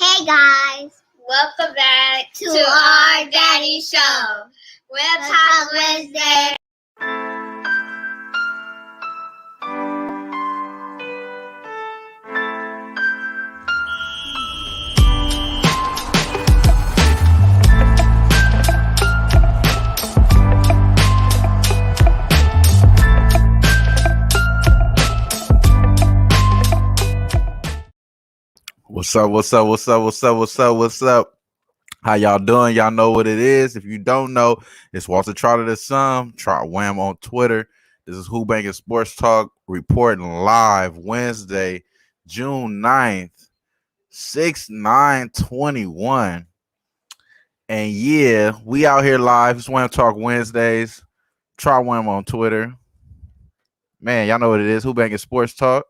Hey guys, welcome back to our Daddy Show. WAMTalk Wednesday. What's up? How y'all doing? Y'all know what it is. If you don't know, it's Walter Trotter the Sun, TrotWAM on Twitter. This is Who-Bangin Sports Talk reporting live Wednesday, June 9th, 6/9/21. And yeah, we out here live. It's WAMTalk Wednesdays. TrotWAM on Twitter. Man, y'all know what it is. Who-Bangin Sports Talk.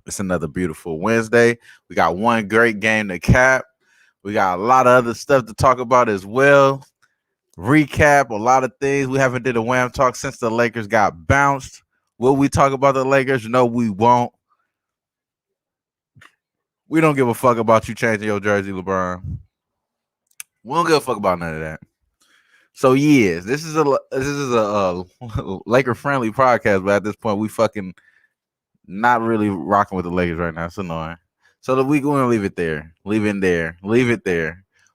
It's another beautiful Wednesday. We got one great game to cap. We got a lot of other stuff to talk about as well. Recap a lot of things. We haven't did a Wham talk since the Lakers got bounced. Will we talk about the Lakers? No, we won't. We don't give a fuck about you changing your jersey, LeBron. We don't give a fuck about none of that. So yes, this is a Laker friendly podcast, but at this point we fucking not really rocking with the Lakers right now. It's annoying. So we're going to leave it there. Leave it there.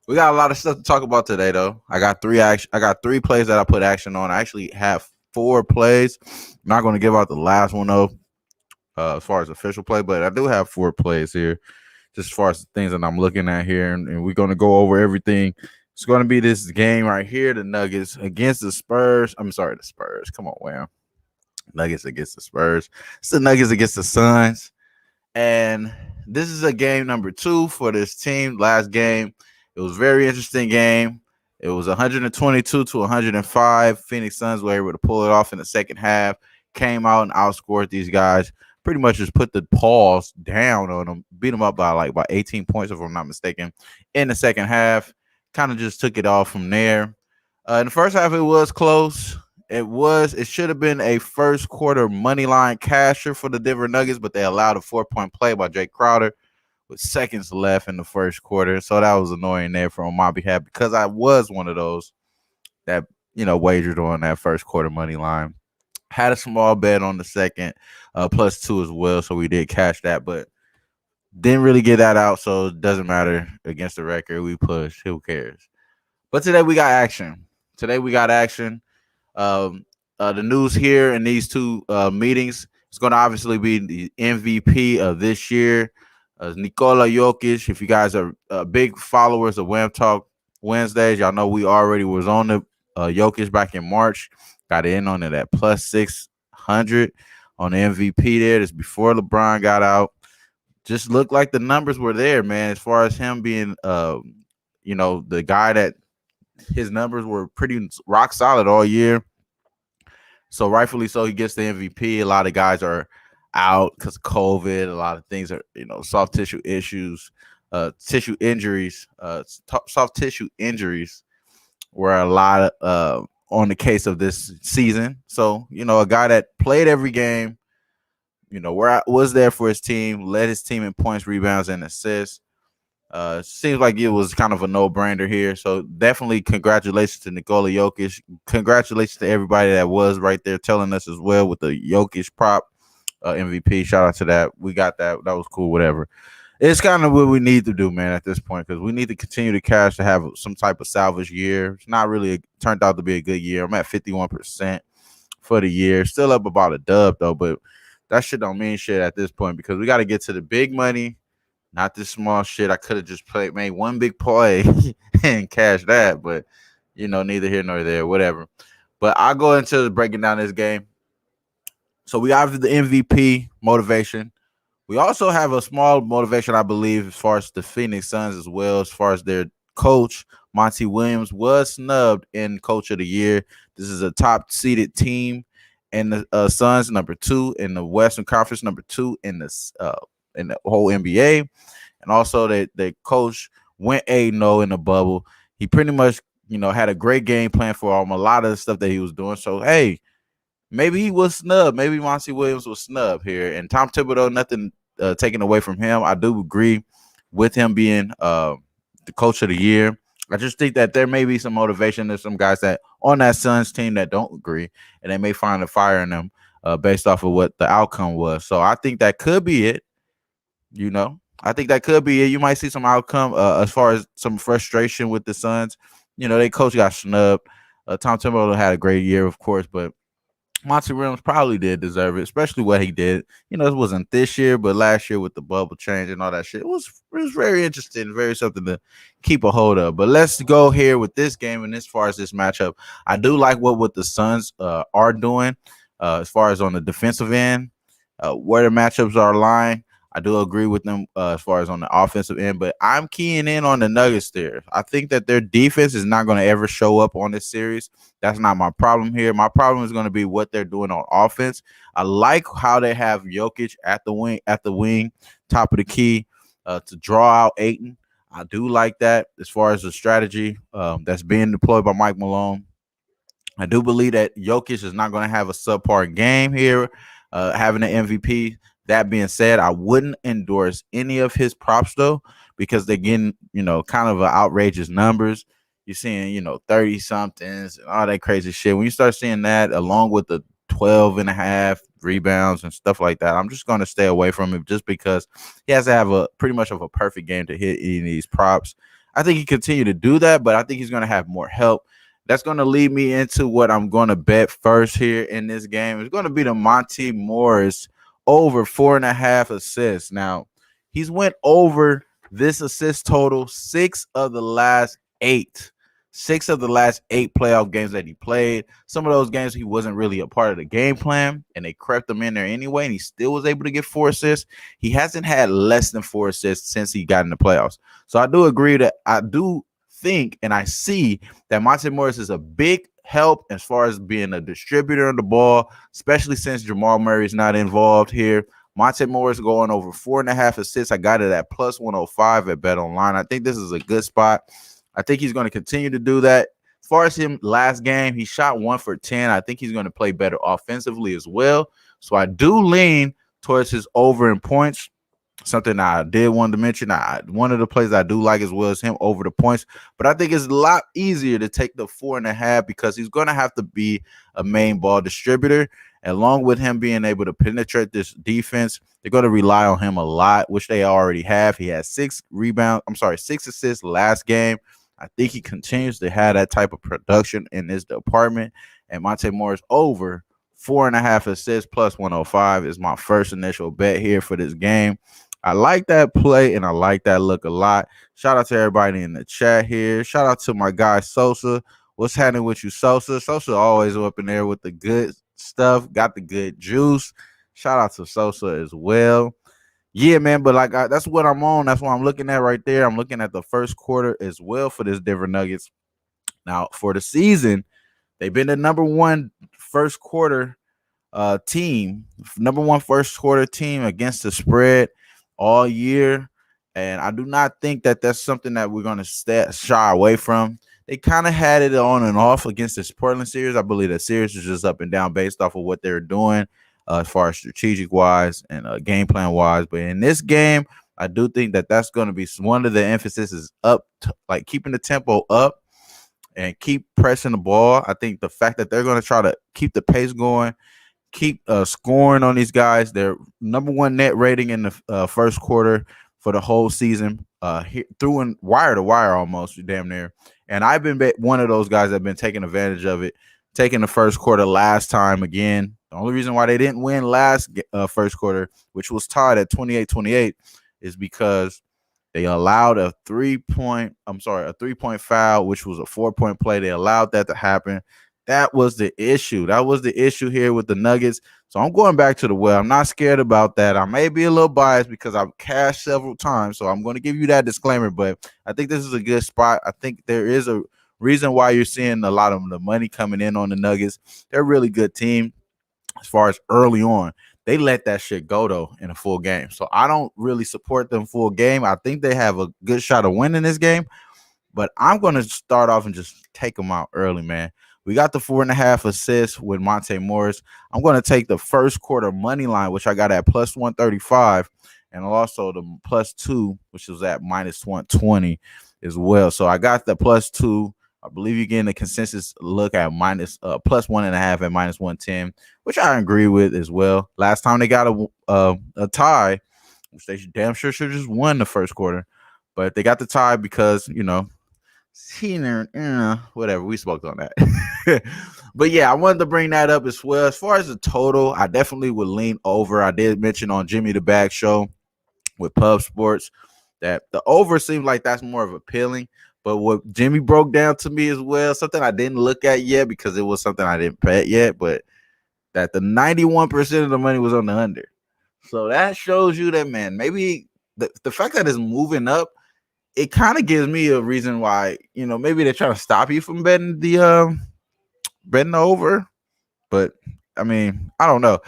We got a lot of stuff to talk about today, though. I got three plays that I put action on. I actually have 4 plays. I'm not going to give out the last one, though, as far as official play, but I do have 4 plays here, just as far as the things that I'm looking at here, and we're going to go over everything. It's going to be this game right here, the Nuggets against the Spurs. I'm sorry, the Spurs. Come on, Wham. Nuggets against the Spurs. It's the Nuggets against the Suns. And this is a game number 2 for this team. Last game, it was a very interesting game. It was 122-105. Phoenix Suns were able to pull it off in the second half. Came out and outscored these guys. Pretty much just put the paws down on them. Beat them up by 18 points, if I'm not mistaken, in the second half. Kind of just took it off from there. In the first half, it was close. It should have been a first quarter money line casher for the Denver Nuggets, but they allowed a 4-point play by Jay Crowder with seconds left in the first quarter. So that was annoying there on my behalf because I was one of those that, wagered on that first quarter money line. Had a small bet on the second, +2 as well. So we did cash that, but didn't really get that out. So it doesn't matter against the record. We pushed. Who cares? But today we got action. The news here in these 2 meetings is going to obviously be the MVP of this year, Nikola Jokic. If you guys are big followers of WAMTalk Wednesdays, y'all know we already was on the Jokic back in March. Got in on it at +600 on the MVP there. This before LeBron got out. Just looked like the numbers were there, man, as far as him being, the guy that his numbers were pretty rock solid all year. So rightfully so, he gets the MVP. A lot of guys are out because of COVID. A lot of things are, soft tissue issues, tissue injuries. Soft tissue injuries were a lot on the case of this season. So, a guy that played every game, was there for his team, led his team in points, rebounds, and assists. Seems like it was kind of a no-brainer here. So definitely congratulations to Nikola Jokic. Congratulations to everybody that was right there telling us as well with the Jokic prop MVP. Shout out to that. We got that. That was cool, whatever. It's kind of what we need to do, man, at this point, because we need to continue to cash to have some type of salvage year. It's not really turned out to be a good year. I'm at 51% for the year. Still up about a dub, though, but that shit don't mean shit at this point because we got to get to the big money. Not this small shit. I could have just made one big play and cash that, but neither here nor there, whatever. But I'll go into breaking down this game. So we have the MVP motivation. We also have a small motivation, I believe, as far as the Phoenix Suns as well, as far as their coach, Monty Williams, was snubbed in Coach of the Year. This is a top-seeded team, and the Suns number 2 in the Western Conference, number 2 in the whole NBA. And also the coach went 8-0 in the bubble. He pretty much, had a great game plan for him, a lot of the stuff that he was doing. So, hey, maybe he was snubbed. Maybe Monty Williams was snubbed here. And Tom Thibodeau, nothing taken away from him. I do agree with him being the coach of the year. I just think that there may be some motivation. There's some guys that on that Suns team that don't agree, and they may find a fire in them based off of what the outcome was. So I think that could be it. I think that could be it. You might see some outcome as far as some frustration with the Suns. Their coach got snubbed. Tom Thibodeau had a great year, of course, but Monty Williams probably did deserve it, especially what he did. It wasn't this year, but last year with the bubble change and all that shit, it was very interesting, very something to keep a hold of. But let's go here with this game, and as far as this matchup, I do like what the Suns are doing as far as on the defensive end, where the matchups are lying. I do agree with them as far as on the offensive end, but I'm keying in on the Nuggets there. I think that their defense is not going to ever show up on this series. That's not my problem here. My problem is going to be what they're doing on offense. I like how they have Jokic at the wing, top of the key, to draw out Ayton. I do like that as far as the strategy that's being deployed by Mike Malone. I do believe that Jokic is not going to have a subpar game here, having an MVP. That being said, I wouldn't endorse any of his props, though, because they're getting, kind of outrageous numbers. You're seeing, 30-somethings and all that crazy shit. When you start seeing that, along with the 12.5 rebounds and stuff like that, I'm just going to stay away from him just because he has to have a pretty much of a perfect game to hit any of these props. I think he continue to do that, but I think he's going to have more help. That's going to lead me into what I'm going to bet first here in this game. It's going to be the Monte Morris over 4.5 assists. Now, he's went over this assist total 6 of the last 8. 6 of the last 8 playoff games that he played. Some of those games he wasn't really a part of the game plan, and they crept him in there anyway, and he still was able to get 4 assists. He hasn't had less than 4 assists since he got in the playoffs. So I do agree that I do think and I see that Monte Morris is a big help as far as being a distributor on the ball, especially since Jamal Murray is not involved here. Monte Morris going over 4.5 assists. I got it at plus 105 at Bet Online. I think this is a good spot. I think he's going to continue to do that. As far as him last game, he shot 1 for 10. I think he's going to play better offensively as well. So I do lean towards his over in points. Something I did want to mention. One of the plays I do like as well is him over the points, but I think it's a lot easier to take the 4.5 because he's going to have to be a main ball distributor. Along with him being able to penetrate this defense, they're going to rely on him a lot, which they already have. He had 6 assists last game. I think he continues to have that type of production in this department. And Monte Morris over 4.5 assists plus 105 is my first initial bet here for this game. I like that play and I like that look a lot. Shout out to everybody in the chat here. Shout out to my guy Sosa. What's happening with you, Sosa? Sosa always up in there with the good stuff. Got the good juice. Shout out to Sosa as well. Yeah, man, but that's what I'm on. That's what I'm looking at right there. I'm looking at the first quarter as well for this Denver Nuggets. Now, for the season, they've been the number one first quarter team against the spread all year. And I do not think that that's something that we're going to shy away from. They kind of had it on and off against this Portland series. I believe the series is just up and down based off of what they're doing as far as strategic-wise and game plan-wise. But in this game, I do think that that's going to be one of the emphasis is up, keeping the tempo up and keep pressing the ball. I think the fact that they're going to try to keep the pace going, keep scoring on these guys. Their number one net rating in the first quarter for the whole season, through and wire to wire almost, damn near. And I've been one of those guys that have been taking advantage of it, taking the first quarter last time again. The only reason why they didn't win last first quarter, which was tied at 28-28, is because they allowed a 3-point foul, which was a 4-point play. They allowed that to happen. That was the issue. That was the issue here with the Nuggets. So I'm going back to the well. I'm not scared about that. I may be a little biased because I've cashed several times. So I'm going to give you that disclaimer. But I think this is a good spot. I think there is a reason why you're seeing a lot of the money coming in on the Nuggets. They're a really good team as far as early on. They let that shit go, though, in a full game. So I don't really support them full game. I think they have a good shot of winning this game. But I'm going to start off and just take them out early, man. We got the 4.5 assists with Monte Morris. I'm going to take the first quarter money line, which I got at plus 135. and also the +2, which was at -120 as well. So I got the +2. I believe you're getting a consensus look at +1.5 at -110, which I agree with as well. Last time they got a tie, which they damn sure should have just won the first quarter, but they got the tie because whatever, we spoke on that. But yeah, I wanted to bring that up as well. As far as the total, I definitely would lean over. I did mention on Jimmy the Bag show with Pub Sports that the over seems like that's more of appealing. But what Jimmy broke down to me as well, something I didn't look at yet because it was something I didn't bet yet, but that the 91% of the money was on the under. So that shows you that, man, maybe the fact that it's moving up, it kind of gives me a reason why, maybe they're trying to stop you from betting the over. But I mean, I don't know.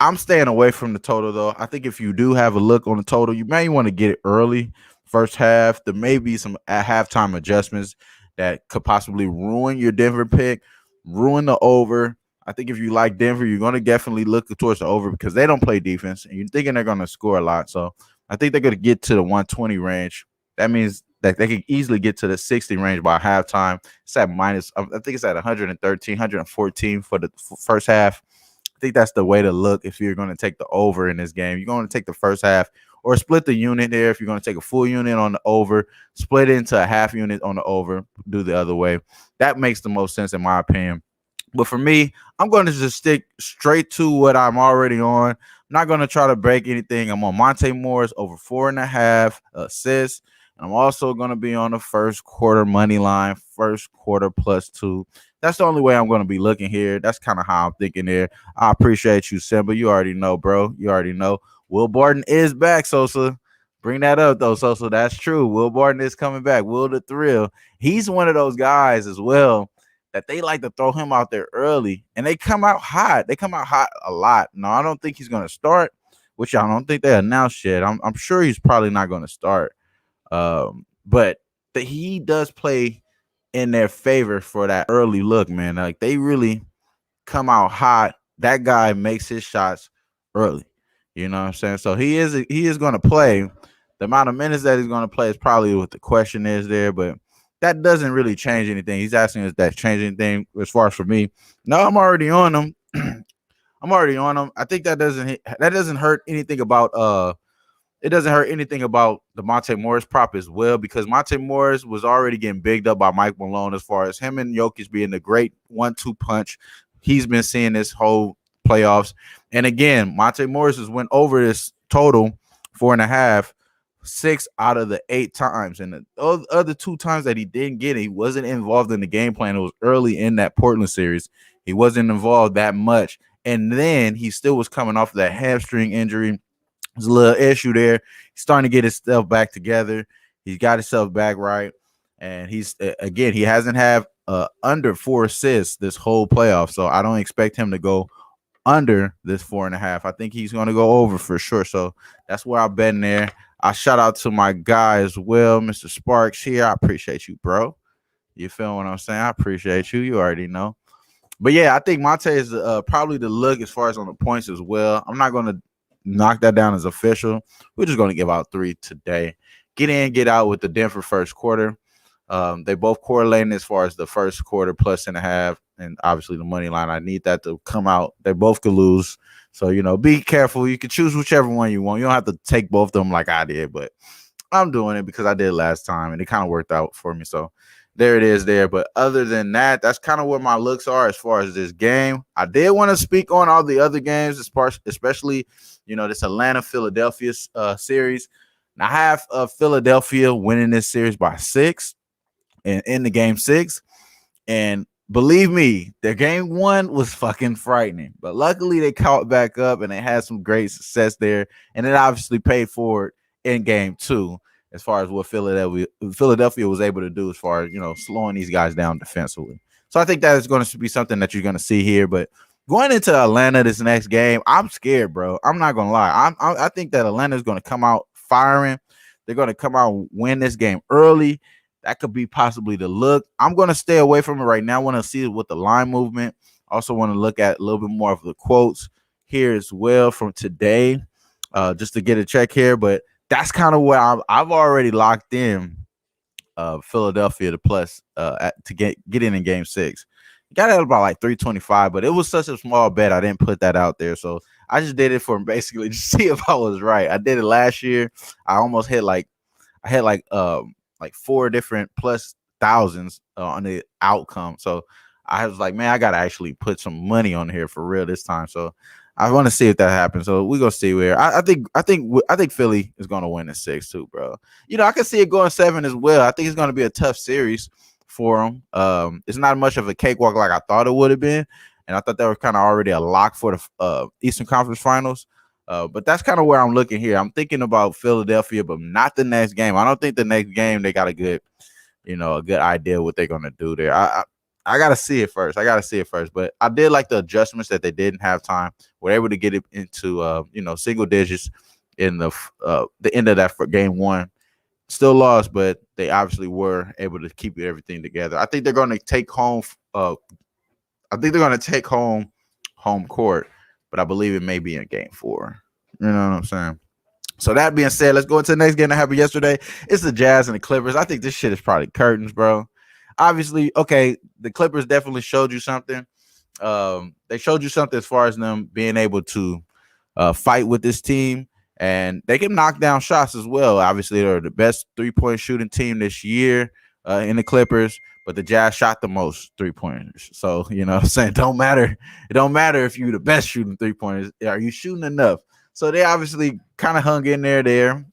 I'm staying away from the total though. I think if you do have a look on the total, you may want to get it early, first half. There may be some at halftime adjustments that could possibly ruin your Denver pick, ruin the over. I think if you like Denver, you're going to definitely look towards the over because they don't play defense, and you're thinking they're going to score a lot. So I think they're going to get to the 120 range. That means that they can easily get to the 60 range by halftime. It's at I think it's at 113, 114 for the first half. I think that's the way to look if you're going to take the over in this game. You're going to take the first half or split the unit there. If you're going to take a full unit on the over, split it into a half unit on the over, do the other way. That makes the most sense in my opinion. But for me, I'm going to just stick straight to what I'm already on. I'm not going to try to break anything. I'm on Monte Morris over 4.5 assists. And I'm also going to be on the first quarter money line, first quarter +2. That's the only way I'm going to be looking here. That's kind of how I'm thinking there. I appreciate you, Simba. You already know, bro. You already know. Will Barton is back, Sosa. Bring that up, though, Sosa. That's true. Will Barton is coming back. Will the Thrill. He's one of those guys as well that they like to throw him out there early, and they come out hot. They come out hot a lot. No, I don't think he's going to start, which I don't think they announced yet. I'm sure he's probably not going to start. But he does play in their favor for that early look, man. Like they really come out hot. That guy makes his shots early. You know what I'm saying? So he is going to play. The amount of minutes that he's going to play is probably what the question is there, but that doesn't really change anything. He's asking if that change anything as far as for me. No, I'm already on him. I'm already on him. I think that doesn't hurt anything about it doesn't hurt anything about the Monte Morris prop as well, because Monte Morris was already getting bigged up by Mike Malone as far as him and Jokic being the great 1-2 punch. He's been seeing this whole playoffs. And again, Monte Morris has went over this total 4.5 6 out of the 8 times. And the other 2 times that he didn't get it, he wasn't involved in the game plan. It was early in that Portland series. He wasn't involved that much. And then he still was coming off of that hamstring injury. There's a little issue there. He's starting to get his stuff back together. He's got himself back right. And he's, again, he hasn't had under 4 assists this whole playoff. So I don't expect him to go under this 4.5. I think he's going to go over for sure. So that's where I've been there. I shout out to my guy as well, Mr. Sparks here. I appreciate you, bro. You feel what I'm saying? I appreciate you. You already know. But yeah, I think Monte is probably the look as far as on the points as well. I'm not going to knock that down as official. We're just going to give out 3 today. Get in, get out with the Denver first quarter. They both correlating as far as the first quarter +1.5, and obviously the money line. I need that to come out. They both could lose. So, be careful. You can choose whichever one you want. You don't have to take both of them like I did, but I'm doing it because I did last time, and it kind of worked out for me. So there it is there. But other than that, that's kind of what my looks are as far as this game. I did want to speak on all the other games, especially, this Atlanta-Philadelphia series. And I have Philadelphia winning this series by 6 and in the game 6. And believe me, their game 1 was fucking frightening. But luckily they caught back up and they had some great success there. And it obviously paid forward in game 2 as far as what Philadelphia was able to do as far as, slowing these guys down defensively. So I think that is going to be something that you're going to see here. But going into Atlanta this next game, I'm scared, bro. I'm not going to lie. I think that Atlanta is going to come out firing. They're going to come out and win this game early. That could be possibly the look. I'm going to stay away from it right now. I want to see what the line movement. Also want to look at a little bit more of the quotes here as well from today. just to get a check here. But that's kind of what I've already locked in Philadelphia to plus to get in game 6. Got it about like 325, but it was such a small bet I didn't put that out there. So I just did it for basically to see if I was right. I did it last year. I almost hit like 4 different plus thousands on the outcome. So I was like, man, I gotta actually put some money on here for real this time. So I want to see if that happens. So we're gonna see where I think Philly is gonna win in 6 too, bro. I can see it going 7 as well. I think it's gonna be a tough series for them. It's not much of a cakewalk like I thought it would have been, and I thought that was kind of already a lock for the Eastern Conference Finals. But that's kind of where I'm looking here. I'm thinking about Philadelphia, but not the next game. I don't think the next game they got a good idea what they're gonna do there. I gotta see it first. But I did like the adjustments that they did in halftime. Were able to get it into single digits in the end of that for game 1. Still lost, but they obviously were able to keep everything together. I think they're going to take home. Home court, but I believe it may be in game 4. You know what I'm saying? So that being said, let's go into the next game that happened yesterday. It's the Jazz and the Clippers. I think this shit is probably curtains, bro. Obviously, okay, the Clippers definitely showed you something. They showed you something as far as them being able to fight with this team, and they can knock down shots as well. Obviously, they're the best 3-point shooting team this year in the Clippers, but the Jazz shot the most 3-pointers. So, you know what I'm saying? It don't matter if you're the best shooting 3-pointers. Are you shooting enough? So they obviously kind of hung in there.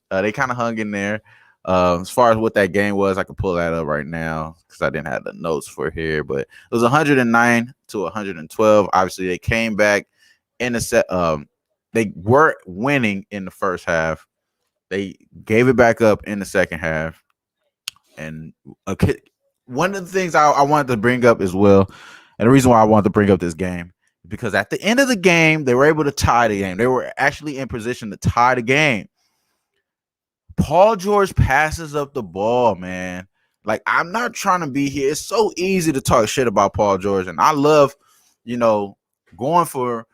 They kind of hung in there. As far as what that game was, I can pull that up right now because I didn't have the notes for here. But it was 109 to 112. Obviously, they came back in the set. They were winning in the first half. They gave it back up in the second half. And one of the things I wanted to bring up as well, and the reason why I wanted to bring up this game, because at the end of the game, they were able to tie the game. They were actually in position to tie the game. Paul George passes up the ball, man. Like, I'm not trying to be here. It's so easy to talk shit about Paul George, and I love, going for,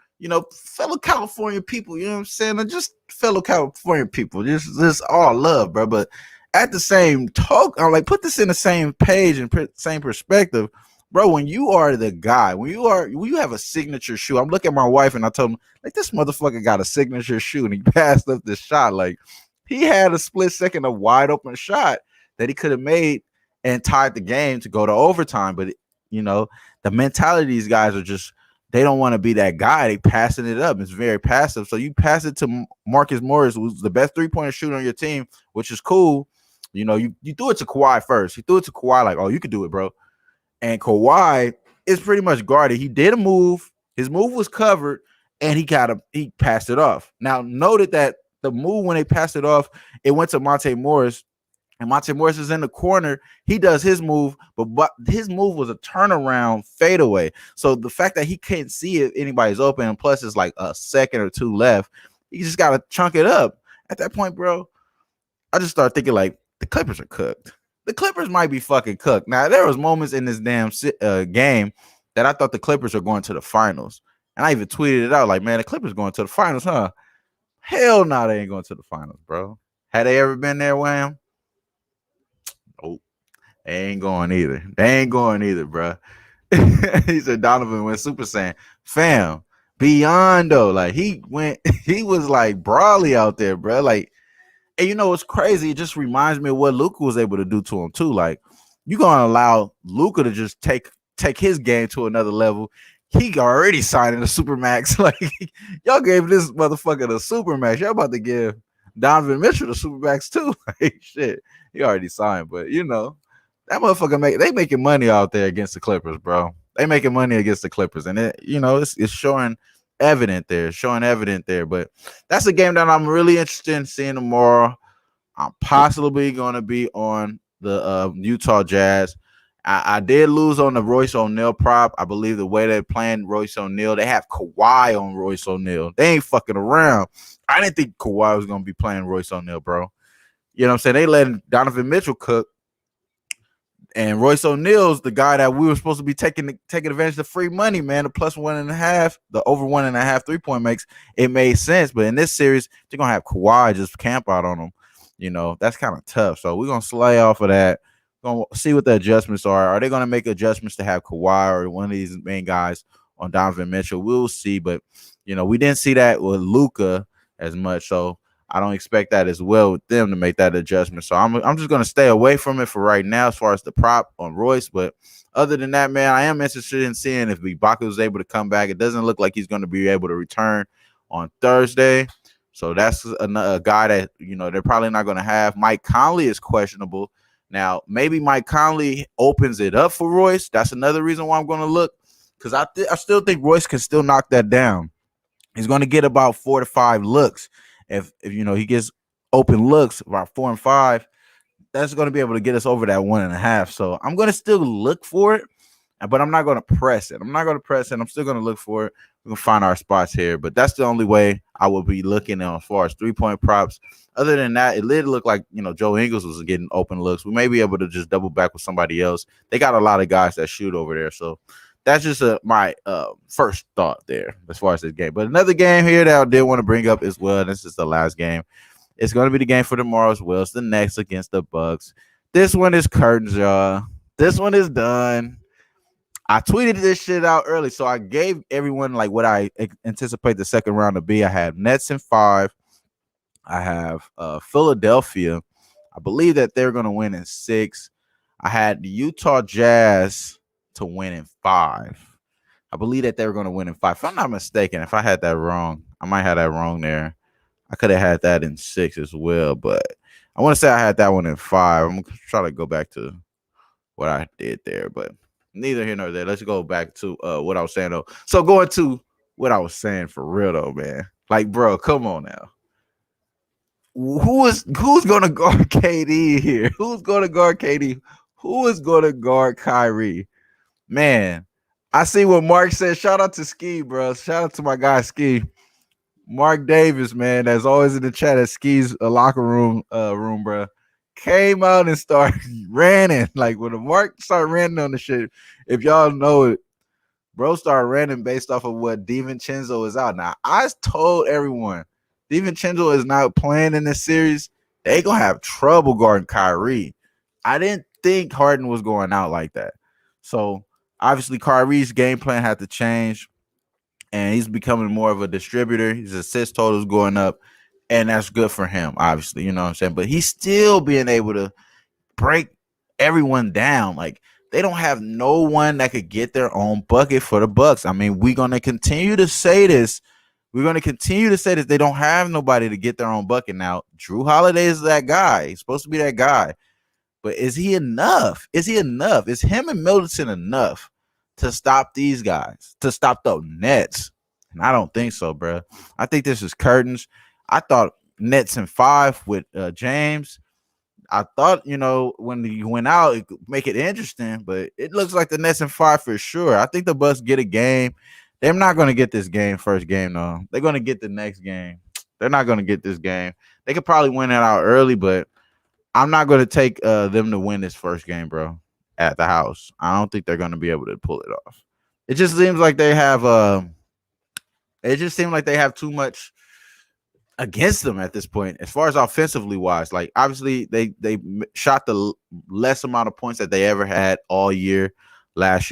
fellow California people, you know what I'm saying? Or just fellow California people, just all love, bro. But at the same talk, I'm like, put this in the same page and same perspective, bro. When you are the guy, when you have a signature shoe, I'm looking at my wife and I told him, like, this motherfucker got a signature shoe and he passed up this shot. Like, he had a split second of wide open shot that he could have made and tied the game to go to overtime. But the mentality of these guys are just, they don't want to be that guy. They passing it up. It's very passive. So you pass it to Marcus Morris, who's the best 3-pointer shooter on your team, which is cool. You threw it to Kawhi first. He threw it to Kawhi like, oh, you could do it, bro. And Kawhi is pretty much guarded. He did a move. His move was covered, and he passed it off. Now, noted that the move when they passed it off, it went to Monte Morris. And Monte Morris is in the corner. He does his move, but his move was a turnaround fadeaway. So the fact that he can't see if anybody's open, and plus it's like a second or two left, he just got to chunk it up. At that point, bro, I just started thinking, like, the Clippers are cooked. The Clippers might be fucking cooked. Now, there was moments in this damn game that I thought the Clippers are going to the finals. And I even tweeted it out like, man, the Clippers going to the finals, huh? Hell no, they ain't going to the finals, bro. Had they ever been there, Wham? Oh, they ain't going either, bro. He said Donovan went Super Saiyan. Fam, beyond though. Like, he was like Brawley out there, bro. Like, and what's crazy? It just reminds me of what Luka was able to do to him too. Like, you're gonna allow Luka to just take his game to another level. He already signed a Supermax. Like, y'all gave this motherfucker the Supermax. Y'all about to give Donovan Mitchell the Supermax too. Like, shit, he already signed. But that motherfucker they making money out there against the Clippers, bro. They making money against the Clippers, and it's showing evident there. But that's a game that I'm really interested in seeing tomorrow. I'm possibly going to be on the Utah Jazz. I did lose on the Royce O'Neal prop. I believe the way they're playing Royce O'Neal, they have Kawhi on Royce O'Neal. They ain't fucking around. I didn't think Kawhi was going to be playing Royce O'Neal, bro. You know what I'm saying? They letting Donovan Mitchell cook. And Royce O'Neal's the guy that we were supposed to be taking advantage of the free money, man. The plus 1.5, the over 1.5 3-point makes it made sense. But in this series, they're gonna have Kawhi just camp out on them. That's kind of tough. So we're gonna slay off of that. Gonna see what the adjustments are. Are they gonna make adjustments to have Kawhi or one of these main guys on Donovan Mitchell? We'll see. But we didn't see that with Luka as much. So I don't expect that as well with them to make that adjustment. So I'm just going to stay away from it for right now as far as the prop on Royce. But other than that, man, I am interested in seeing if Ibaka is able to come back. It doesn't look like he's going to be able to return on Thursday. So that's a guy that, they're probably not going to have. Mike Conley is questionable. Now, maybe Mike Conley opens it up for Royce. That's another reason why I'm going to look, because I still think Royce can still knock that down. He's going to get about 4 to 5 looks. If he gets open looks about 4 and 5, that's going to be able to get us over that 1.5. So I'm going to still look for it, but I'm not going to press it. I'm still going to look for it. We can find our spots here, but that's the only way I will be looking at as far as 3-point props. Other than that, it did look like Joe Ingles was getting open looks. We may be able to just double back with somebody else. They got a lot of guys that shoot over there, so that's just my first thought there as far as this game. But another game here that I did want to bring up as well, and this is the last game. It's going to be the game for tomorrow as well. It's the Nets against the Bucks. This one is curtains, y'all. This one is done. I tweeted this shit out early, so I gave everyone like what I anticipate the second round to be. I have Nets in 5. I have Philadelphia. I believe that they're going to win in 6. I had the Utah Jazz to win in 5. I believe that they were going to win in 5. If I'm not mistaken, if I had that wrong, I might have that wrong there. I could have had that in 6 as well, but I want to say I had that one in 5. I'm going to try to go back to what I did there, but neither here nor there. Let's go back to what I was saying, though. So going to what I was saying for real, though, man. Like, bro, come on now. Who's going to guard KD here? Who's going to guard KD? Who is going to guard Kyrie? Man, I see what Mark said. Shout out to Ski, bro. Shout out to my guy Ski. Mark Davis, man, that's always in the chat at Ski's locker room, bro. Came out and started ranting. Like when the Mark started ranting on the shit, if y'all know it, bro started ranting based off of what DiVincenzo is out. Now, I told everyone, DiVincenzo is not playing in this series. They gonna have trouble guarding Kyrie. I didn't think Harden was going out like that. So obviously Kyrie's game plan had to change, and he's becoming more of a distributor. His assist totals going up, and that's good for him, obviously. You know what I'm saying? But he's still being able to break everyone down. Like, they don't have no one that could get their own bucket for the Bucks. I mean, we're going to continue to say this. They don't have nobody to get their own bucket. Now, Drew Holiday is that guy. He's supposed to be that guy. But is he enough? Is him and Middleton enough to stop these guys, to stop the Nets? And I don't think so, bro. I think this is curtains. I thought Nets in 5 with James. I thought, when he went out, it could make it interesting, but it looks like the Nets in 5 for sure. I think the Bucks get a game. They're not going to get this game, first game, though. They're going to get the next game. They're not going to get this game. They could probably win it out early, but I'm not going to take them to win this first game, bro, at the house. I don't think they're going to be able to pull it off. It just seems like they have too much against them at this point, as far as offensively wise. Like, obviously they shot the less amount of points that they ever had all year last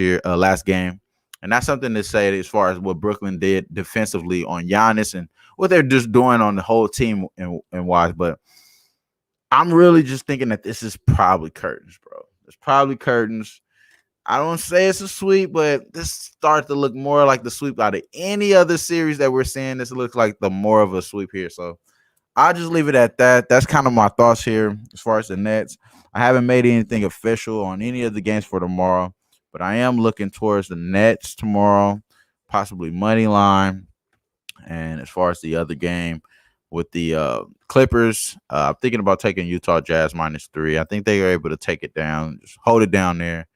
game. And that's something to say as far as what Brooklyn did defensively on Giannis and what they're just doing on the whole team and wise. But I'm really just thinking that this is probably curtains, bro. It's probably curtains. I don't say it's a sweep, but this starts to look more like the sweep out of any other series that we're seeing. This looks like the more of a sweep here. So I'll just leave it at that. That's kind of my thoughts here as far as the Nets. I haven't made anything official on any of the games for tomorrow, but I am looking towards the Nets tomorrow, possibly money line. And as far as the other game with the Clippers, I'm thinking about taking Utah Jazz -3. I think they are able to take it down, just hold it down there,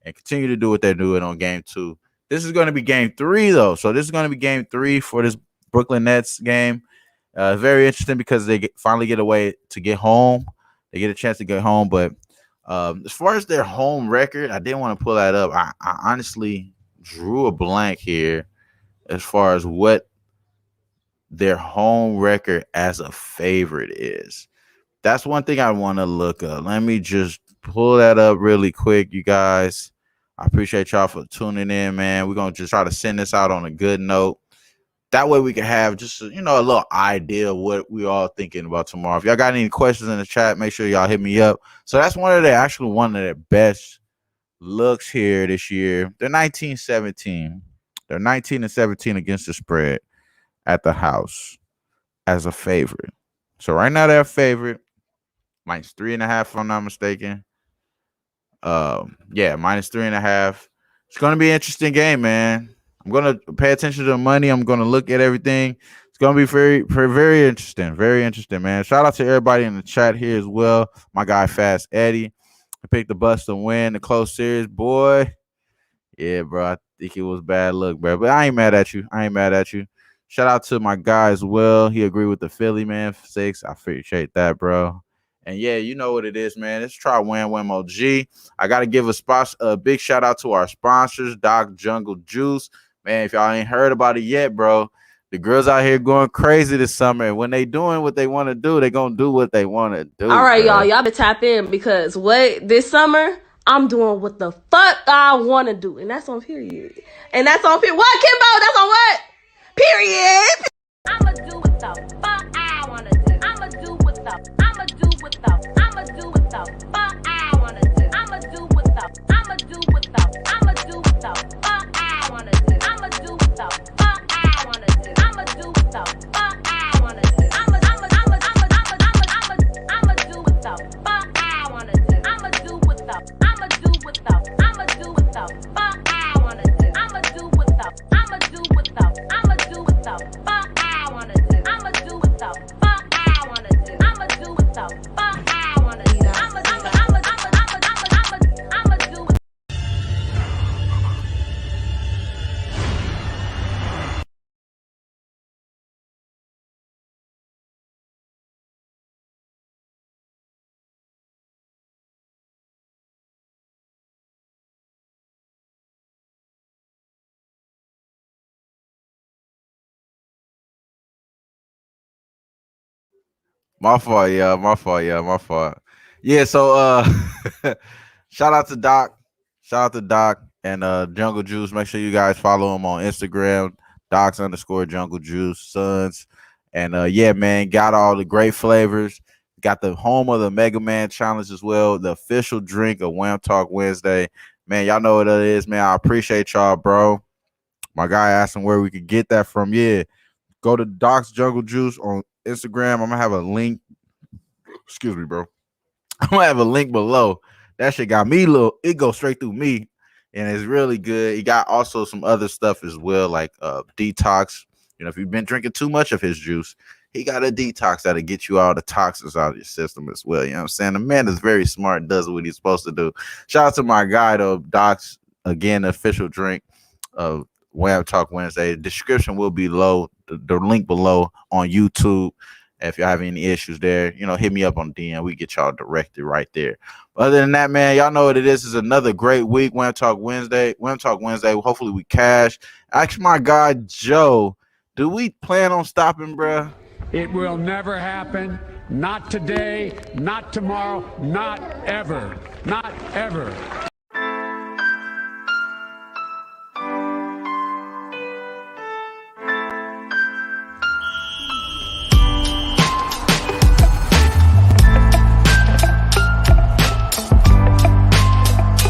and continue to do what they're doing on game 2. This is going to be game 3, though. So this is going to be game 3 for this Brooklyn Nets game. Very interesting because they finally get a way to get home. They get a chance to get home, but As far as their home record, I didn't want to pull that up. I honestly drew a blank here as far as what their home record as a favorite is. That's one thing I want to look up. Let me just pull that up really quick, you guys. I appreciate y'all for tuning in, man. We're going to just try to send this out on a good note. That way we can have just, a little idea of what we all thinking about tomorrow. If y'all got any questions in the chat, make sure y'all hit me up. So that's one of their best looks here this year. They're 19-17. They're 19-17 against the spread at the house as a favorite. So right now they're a favorite. Minus 3.5, if I'm not mistaken. Minus 3.5. It's gonna be an interesting game, man. I'm gonna pay attention to the money. I'm gonna look at everything. It's gonna be very, very, very interesting. Very interesting, man. Shout out to everybody in the chat here as well. My guy Fast Eddie. I picked the Bucks to win the close series, boy. Yeah, bro. I think it was bad luck, bro. But I ain't mad at you. Shout out to my guy as well. He agreed with the Philly man 6. I appreciate that, bro. And yeah, you know what it is, man. It's TrotWAM OG. I got to give a big shout out to our sponsors, Doc Jungle Juice. Man, if y'all ain't heard about it yet, bro, the girls out here going crazy this summer. And when they doing what they want to do, they going to do what they want to do. All right, bro. y'all better tap in because this summer, I'm doing what the fuck I want to do. And that's on period. And that's on period. What, Kimbo? That's on what? Period. I'ma do what the fuck I wanna do. I'ma do what the fuck I wanna do. I'ma do what the fuck I wanna do. I'ma do what the fuck I wanna do. I'ma do what the fuck I wanna do. I'ma do what the fuck I wanna do. I'ma do what the fuck I wanna do. I'ma do what the fuck I wanna do. I'ma do what the fuck I wanna do. I'ma do what the fuck I wanna do. I'ma do what the fuck I wanna do. I'ma do what the fuck I wanna do. I'ma do what the fuck I wanna do. I'ma do what My fault, Yeah, so shout out to Doc. And Jungle Juice. Make sure you guys follow him on Instagram, Docs_Jungle Juice Sons. And yeah, man, got all the great flavors. Got the home of the Mega Man Challenge as well, the official drink of WAMTalk Wednesday. Man, y'all know what it is, man. I appreciate y'all, bro. My guy asked him where we could get that from. Yeah, go to Doc's Jungle Juice on Instagram. I'm gonna have a link. Excuse me, bro. I'm gonna have a link below. That shit got me it goes straight through me, and it's really good. He got also some other stuff as well, like detox. If you've been drinking too much of his juice, he got a detox that'll get you all the toxins out of your system as well. You know what I'm saying? The man is very smart and does what he's supposed to do. Shout out to my guy though, Docs. Again, the official drink of WAMTalk Wednesday. The description will be low, the link below on YouTube. If y'all have any issues there, hit me up on DM. We get y'all directed right there. But other than that, man, y'all know what it is. It's another great week. WAMTalk Wednesday. Hopefully we cash. Ask my guy Joe, do we plan on stopping, bruh? It will never happen. Not today, not tomorrow, not ever. Not ever.